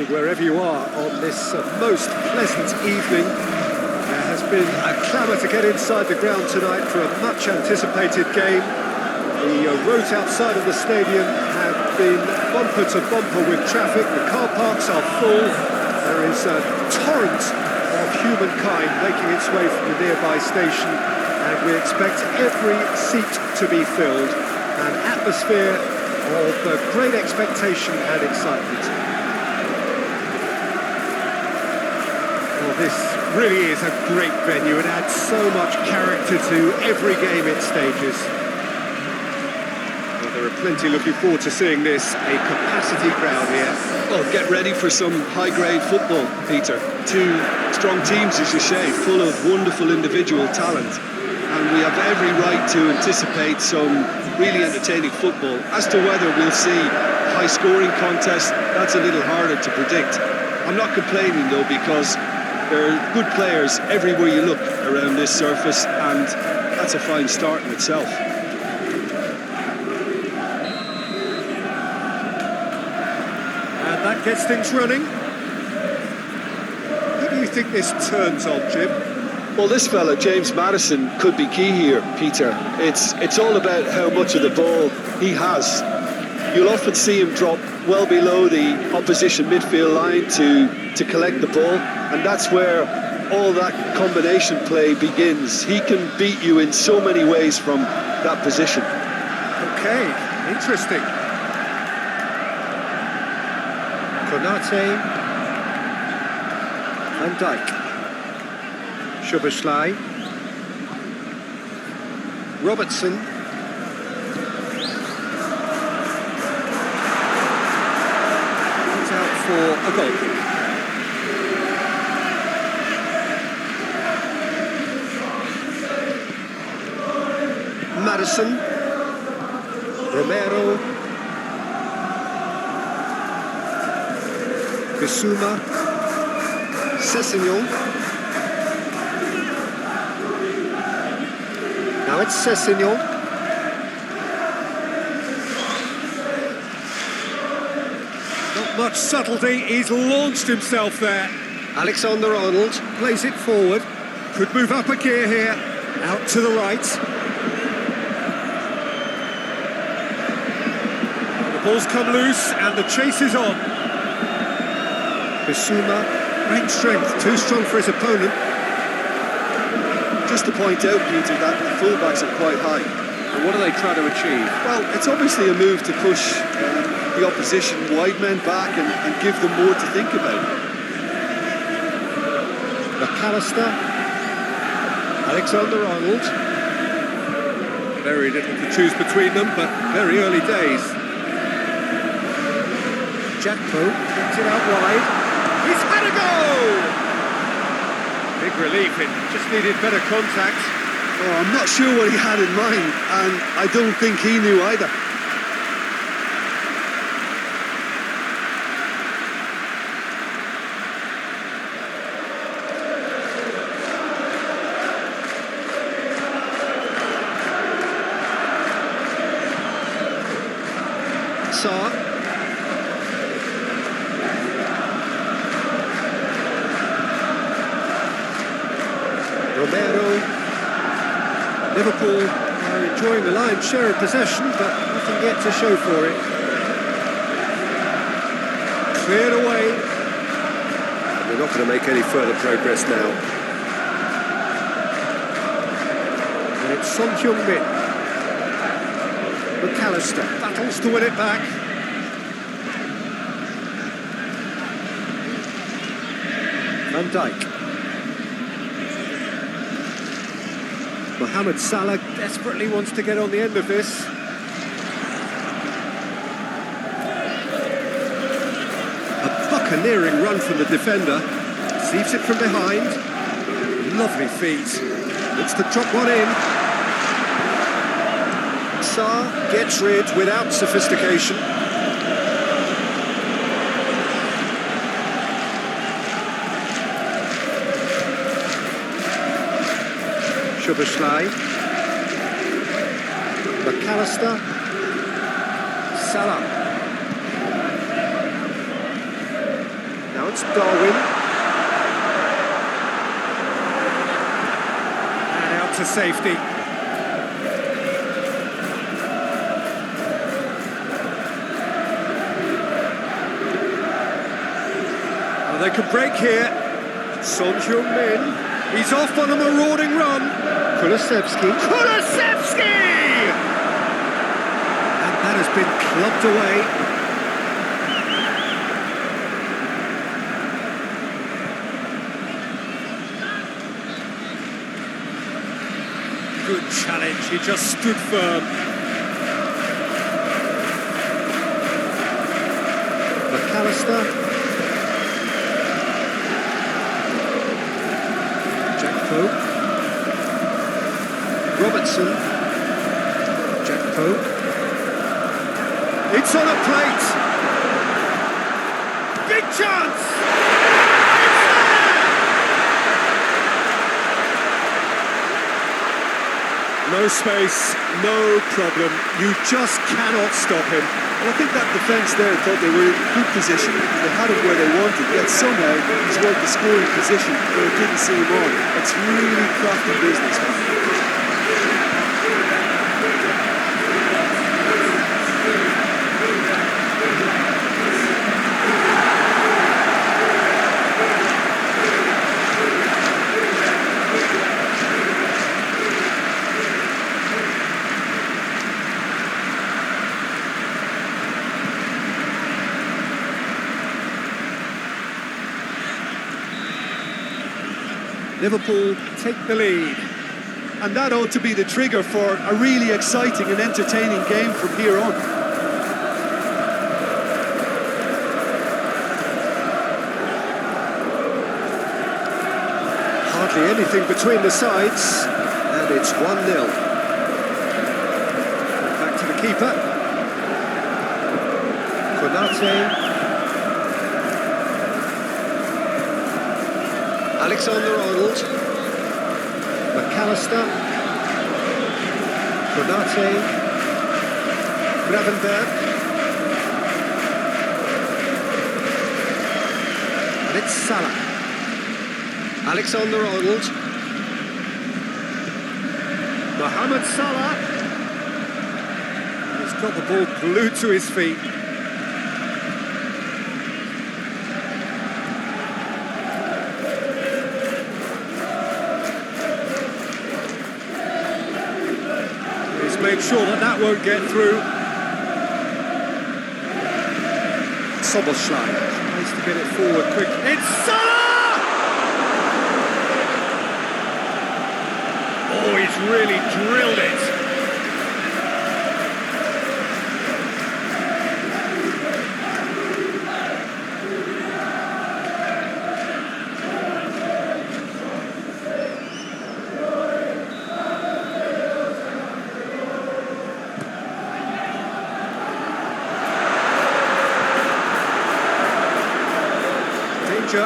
morning, wherever you are, on this most pleasant evening. There has been a clamour to get inside the ground tonight for a much-anticipated game. The roads outside of the stadium have been bumper to bumper with traffic. The car parks are full. There is a torrent of humankind making its way from the nearby station, and we expect every seat to be filled. An atmosphere of great expectation and excitement. Well, this really is a great venue. It adds so much character to every game it stages. Well, there are plenty looking forward to seeing this. A capacity crowd here. Well, get ready for some high-grade football, Peter. Two strong teams, as you say, full of wonderful individual talent. And we have every right to anticipate some really entertaining football. As to whether we'll see a high-scoring contest, that's a little harder to predict. I'm not complaining, though, because there are good players everywhere you look around this surface, and that's a fine start in itself. And that gets things running. Who do you think this turns on, Jim? Well, this fella, James Maddison, could be key here, Peter. It's all about how much of the ball he has. You'll often see him drop well below the opposition midfield line to collect the ball, and that's where all that combination play begins. He can beat you in so many ways from that position. Okay, interesting. Konate, Van Dijk. Szoboszlai, Robertson, he's out for a goal kick. Maddison, Romero, Bissouma, Sessegnon. Now it's Sessegnon. Not much subtlety, he's launched himself there. Alexander-Arnold plays it forward. Could move up a gear here. Out to the right. The ball's come loose and the chase is on. Bissouma, great strength, too strong for his opponent. Just to point out, Peter, that the fullbacks are quite high. And what are they trying to achieve? Well, it's obviously a move to push the opposition wide men back and give them more to think about. McAllister, Alexander-Arnold. Very little to choose between them, but very early days. Jackpo gets it out wide. He's had a go! Big relief, it just needed better contact. Oh, I'm not sure what he had in mind, and I don't think he knew either. Sarr. Romero. Liverpool are enjoying the lion's share of possession, but nothing yet to show for it. Cleared away. And they're not going to make any further progress now. And it's Son Heung-min. McAllister battles to win it back. Van Dijk. Mohamed Salah desperately wants to get on the end of this. A buccaneering run from the defender. Receives it from behind. Lovely feet. Looks to drop one in. Sarr gets rid without sophistication. Szoboszlai, McAllister, Salah. It's Darwin. And out to safety. Oh, they could break here. Son Heung-min. He's off on a marauding run. Kulusevski. And that has been clubbed away. Good challenge, he just stood firm. McAllister. Jack Pope. Robertson. Jack Pope. It's on a plate. Big chance. No space, no problem. You just cannot stop him. And I think that defence there thought they were in good position. They had it where they wanted, yet somehow he's worked the scoring position where it didn't seem on. It's really crafty business. Liverpool take the lead. And that ought to be the trigger for a really exciting and entertaining game from here on. Hardly anything between the sides, and it's 1-0. Back to the keeper. Konate. Alexander-Arnold. McAllister. Konate. Gravenberg. And it's Salah. Alexander-Arnold. Mohamed Salah. He's got the ball glued to his feet. Made sure that won't get through. Soboslai tries to get it forward quick. It's Salah! Oh, he's really drilled it.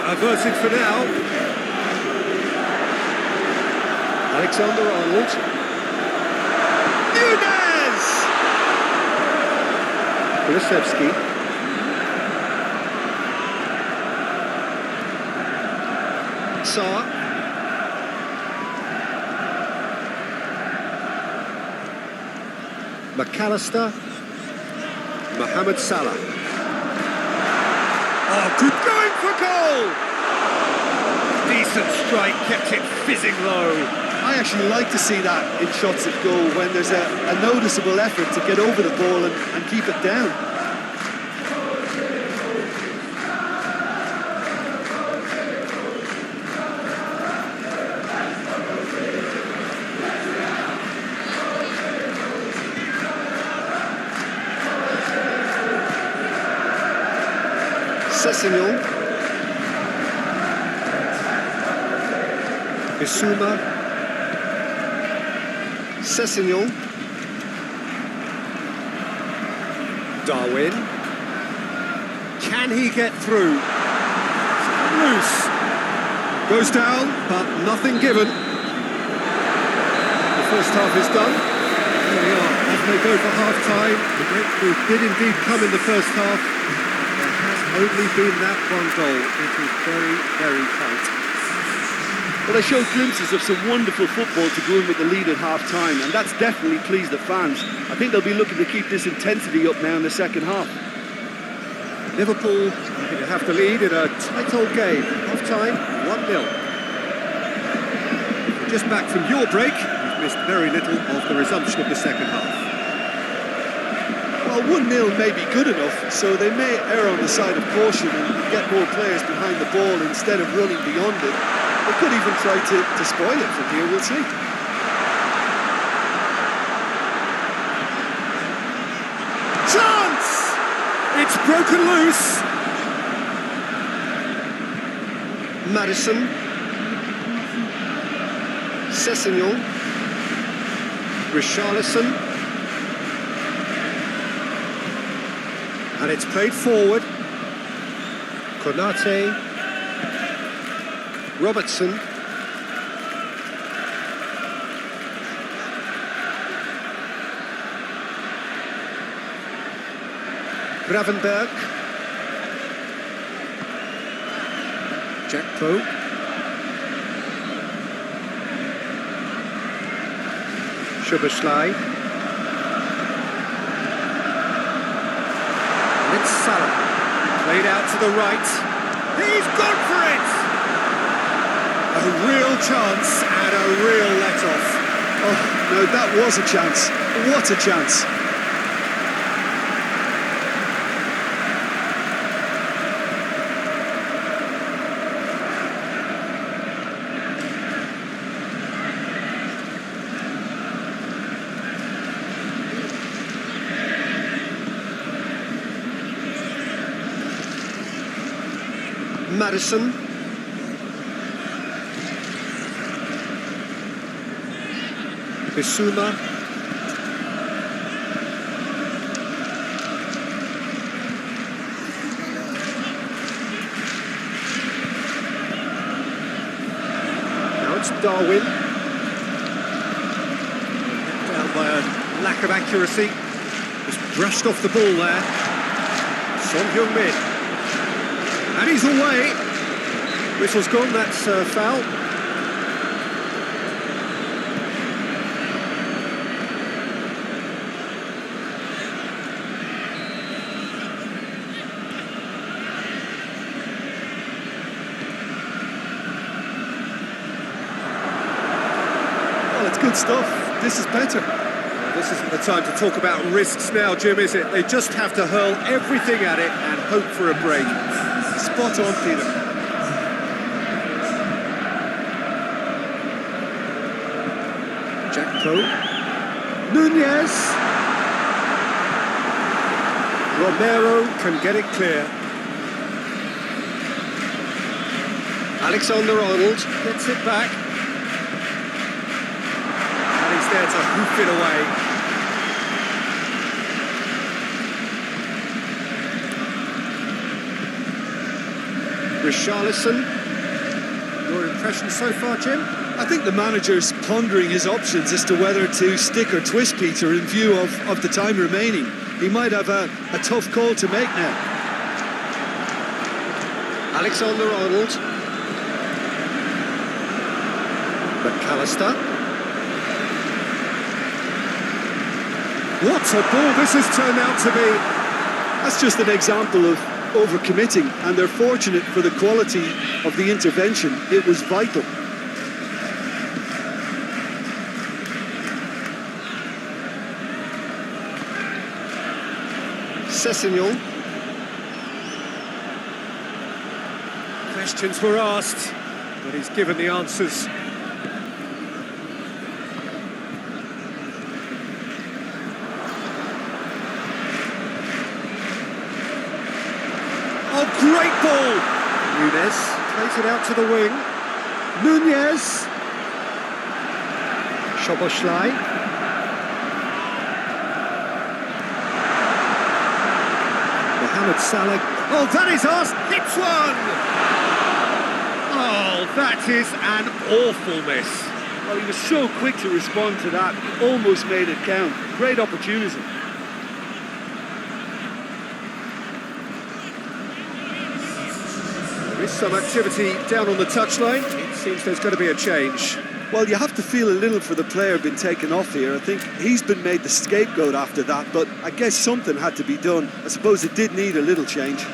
Averted for now. Alexander-Arnold. Nunez! Kulusevski. Saar. McAllister. Mohamed Salah. Oh, good going for goal! Decent strike, kept it fizzing low. I actually like to see that in shots at goal when there's a noticeable effort to get over the ball and keep it down. Sessegnon. Bissouma. Sessegnon. Darwin. Can he get through? Loose. Goes down, but nothing given. The first half is done. Here we are, as they go for half-time. The breakthrough did indeed come in the first half. There has only been that one goal. It is very, very tight. Well, they showed glimpses of some wonderful football to go in with the lead at half-time, and that's definitely pleased the fans. I think they'll be looking to keep this intensity up now in the second half. Liverpool going to have the lead in a tight old game. Half-time, 1-0. Just back from your break, you've missed very little of the resumption of the second half. Well, 1-0 may be good enough, so they may err on the side of caution and get more players behind the ball instead of running beyond it. They could even try to spoil it from here, we'll see. Chance! It's broken loose. Madison. Sessegnon. Richarlison. And it's played forward. Konate. Robertson. Gravenberg. Jack Poe. Szoboszlai. And it's Salah. Played out to the right. He's gone for it! A real chance and a real let-off. Oh, no, that was a chance. What a chance. Madison. Bissouma. Now it's Darwin. Down by a lack of accuracy. Just brushed off the ball there. Son Heung-min. And he's away. Whistle's gone, that's foul. Well, it's good stuff. This is better. This isn't the time to talk about risks now, Jim, is it? They just have to hurl everything at it and hope for a break. Spot on, Peter. Jack Poe. Nunez. Romero can get it clear. Alexander-Arnold gets it back. And he's there to hoof it away. Richarlison. Your impression so far, Jim? I think the manager's pondering his options as to whether to stick or twist Peter in view of the time remaining. He might have a tough call to make now. Alexander-Arnold. McAllister. What a ball this has turned out to be. That's just an example of overcommitting, and they're fortunate for the quality of the intervention. It was vital. Sessegnon. Questions were asked, but he's given the answers. Oh, great ball! Nunez plays it out to the wing. Nunez. Szoboszlai. Mohamed Salah. Oh, that is asked. Hits one! Oh, that is an awful miss. Well, he was so quick to respond to that. Almost made it count. Great opportunity. There is some activity down on the touchline. It seems there's going to be a change. Well, you have to feel a little for the player being taken off here. I think he's been made the scapegoat after that, but I guess something had to be done. I suppose it did need a little change.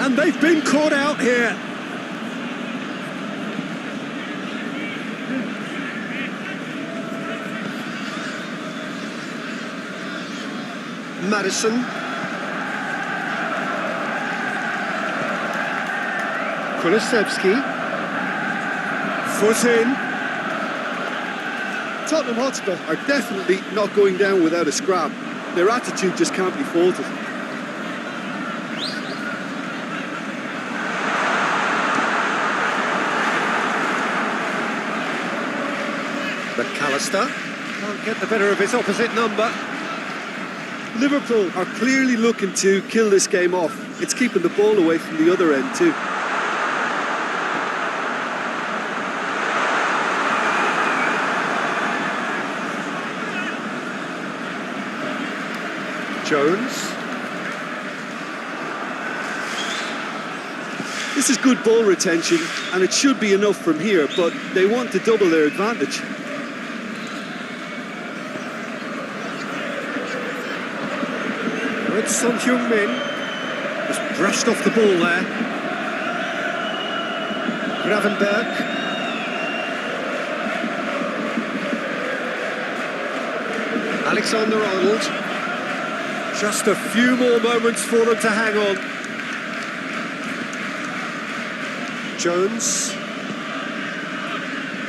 And they've been caught out here. Madison. Kulusevski. Foot in. Tottenham Hotspur are definitely not going down without a scrap. Their attitude just can't be faulted. McAllister can't get the better of his opposite number. Liverpool are clearly looking to kill this game off. It's keeping the ball away from the other end too. Jones. This is good ball retention, and it should be enough from here, but they want to double their advantage. It's Son Heung-min. Just brushed off the ball there. Gravenberg. Alexander-Arnold. Just a few more moments for them to hang on. Jones.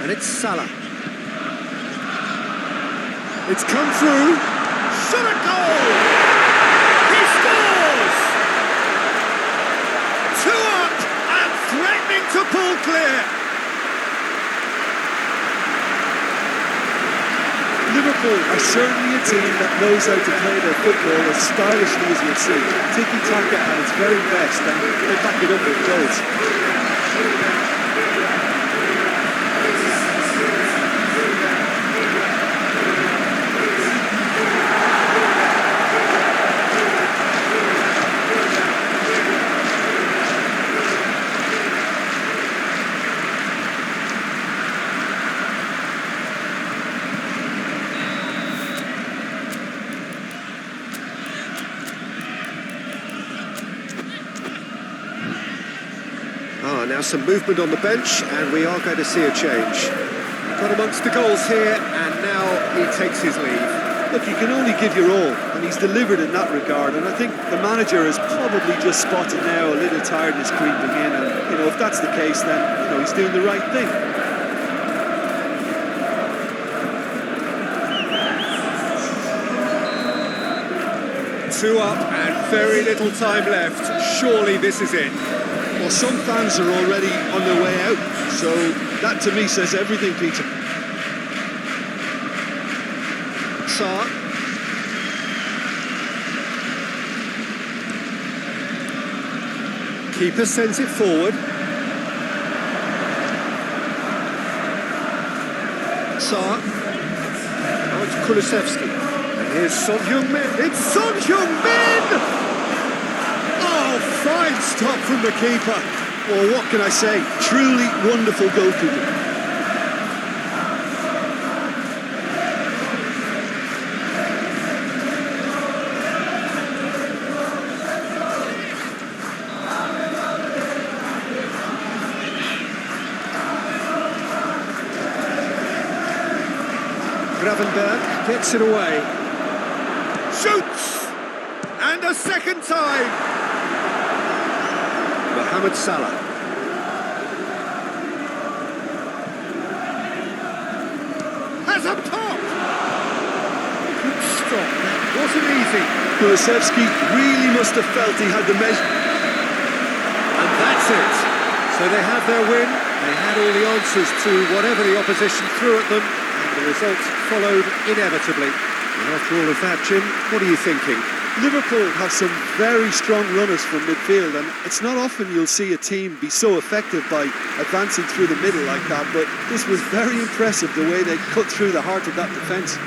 And it's Salah. It's come through. Shot a goal! He scores! 2 up and threatening to pull clear. Liverpool are certainly a team that knows how to play their football as stylishly as you'll see. Tiki-taka at its very best, and they back it up with goals. Now some movement on the bench, and we are going to see a change. Got amongst the goals here, and now he takes his leave. Look, you can only give your all, and he's delivered in that regard, and I think the manager has probably just spotted now a little tiredness creeping in, and, if that's the case, then, he's doing the right thing. Two up and very little time left. Surely this is it. Well, some fans are already on their way out, so that to me says everything, Peter. Sarr. Keeper sends it forward. Sarr. Now it's Kulusevski. And here's Son Heung-min. It's Son Heung-min! Oh, fine stop from the keeper. Well, what can I say? Truly wonderful goalkeeping. Gravenberg gets it away. Shoots! And a second time! Mohamed Salah. Has a pop! Good stop. That wasn't easy. Kulusevski really must have felt he had the measure. And that's it. So they have their win. They had all the answers to whatever the opposition threw at them, and the results followed inevitably. And after all of that, Jim, what are you thinking? Liverpool have some very strong runners from midfield, and it's not often you'll see a team be so effective by advancing through the middle like that, but this was very impressive, the way they cut through the heart of that defence.